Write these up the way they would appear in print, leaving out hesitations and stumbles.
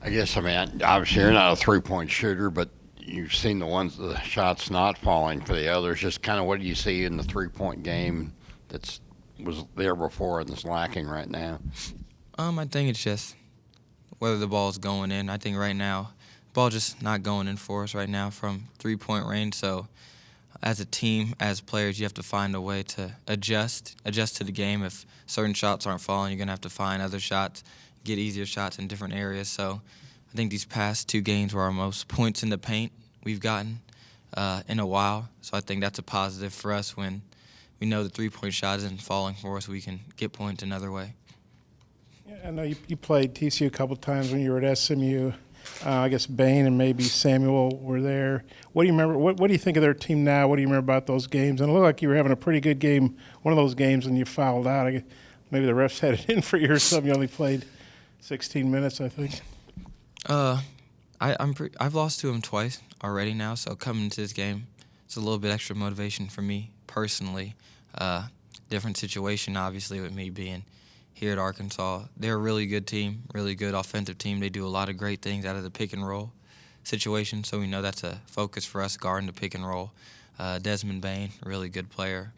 I guess, I mean, obviously you're not a three-point shooter, but you've seen the shots not falling for the others. Just kind of what do you see in the three-point game that's was there before and is lacking right now? I think it's just whether the ball's going in. I think right now, the ball just not going in for us right now from three-point range. So as a team, as players, you have to find a way to adjust to the game. If certain shots aren't falling, you're going to have to find other shots, get easier shots in different areas. So I think these past two games were our most points in the paint we've gotten in a while. So I think that's a positive for us when we know the three-point shot isn't falling for us. We can get points another way. Yeah, I know you played TCU a couple times when you were at SMU. I guess Bain and maybe Samuel were there. What do you remember? What do you think of their team now? What do you remember about those games? And it looked like you were having a pretty good game, one of those games, and you fouled out. Maybe the refs had it in for you or something. You only played 16 minutes, I think. I've lost to him twice already now, so coming into this game, it's a little bit extra motivation for me personally. Different situation, obviously, with me being here at Arkansas. They're a really good team, really good offensive team. They do a lot of great things out of the pick and roll situation, so we know that's a focus for us, guarding the pick and roll. Desmond Bain, really good player.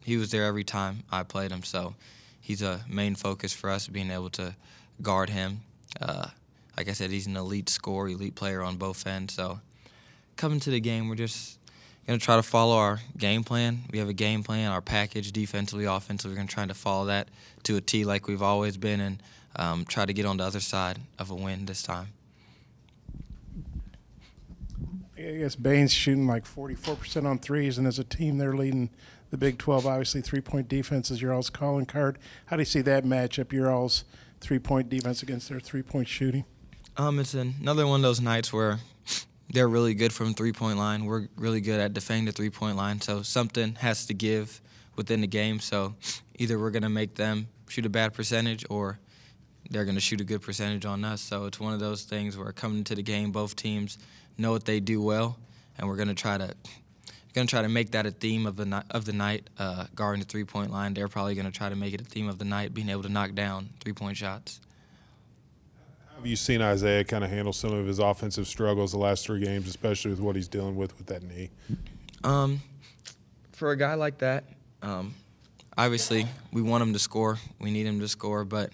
He was there every time I played him, so he's a main focus for us, being able to guard him. Like I said, he's an elite scorer, elite player on both ends. So coming to the game, we're just going to try to follow our game plan. We have a game plan, our package, defensively, offensively. We're going to try to follow that to a T like we've always been, and try to get on the other side of a win this time. I guess Bain's shooting like 44% on threes, and as a team, they're leading the Big 12. Obviously, three-point defense is your all's calling card. How do you see that matchup, your all's three-point defense against their three-point shooting? It's another one of those nights where they're really good from three-point line. We're really good at defending the three-point line, so something has to give within the game. So either we're going to make them shoot a bad percentage or they're going to shoot a good percentage on us. So it's one of those things where coming into the game, both teams know what they do well, and we're going to try to make that a theme of the night, guarding the three-point line. They're probably going to try to make it a theme of the night, being able to knock down three-point shots. Have you seen Isaiah kind of handle some of his offensive struggles the last three games, especially with what he's dealing with that knee? For a guy like that, obviously we want him to score. We need him to score, but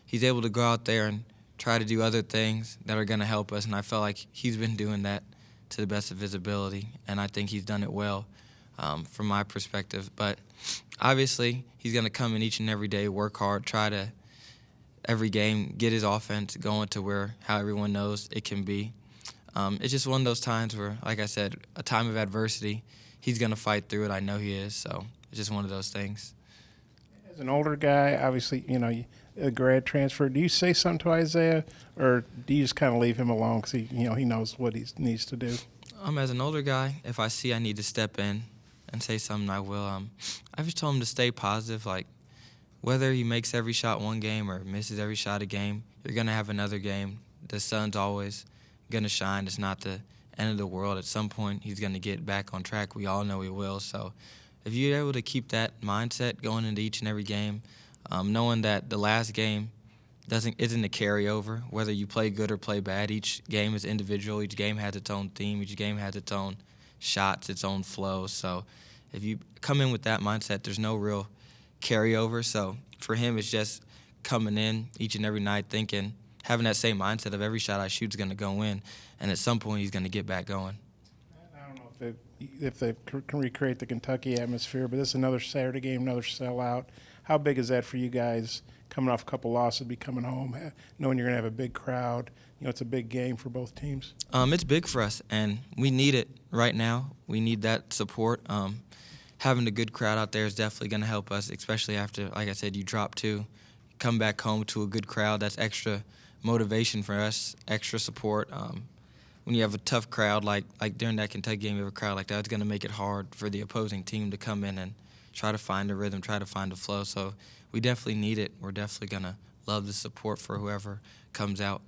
he's able to go out there and try to do other things that are going to help us, and I felt like he's been doing that to the best of his ability, and I think he's done it well from my perspective. But obviously he's going to come in each and every day, work hard, try to every game get his offense going to how everyone knows it can be. It's just one of those times where, like I said, a time of adversity, he's going to fight through it. I know he is, so it's just one of those things. As an older guy, obviously, a grad transfer, do you say something to Isaiah, or do you just kind of leave him alone because he knows what he needs to do? As an older guy, if I see I need to step in and say something, I will. I just told him to stay positive. Like, whether he makes every shot one game or misses every shot a game, you're going to have another game. The sun's always going to shine. It's not the end of the world. At some point, he's going to get back on track. We all know he will. So if you're able to keep that mindset going into each and every game, knowing that the last game isn't a carryover, whether you play good or play bad, each game is individual. Each game has its own theme. Each game has its own shots, its own flow. So if you come in with that mindset, there's no real carryover. So for him, it's just coming in each and every night thinking, having that same mindset of every shot I shoot is going to go in, and at some point he's going to get back going. I don't know if they can recreate the Kentucky atmosphere, but this is another Saturday game, another sellout. How big is that for you guys, coming off a couple losses, be coming home, knowing you're going to have a big crowd? It's a big game for both teams. It's big for us, and we need it right now. We need that support. Having a good crowd out there is definitely going to help us, especially after, like I said, you drop two, come back home to a good crowd. That's extra motivation for us, extra support. When you have a tough crowd, like during that Kentucky game, you have a crowd like that, it's going to make it hard for the opposing team to come in and try to find a rhythm, try to find a flow. So we definitely need it. We're definitely going to love the support for whoever comes out.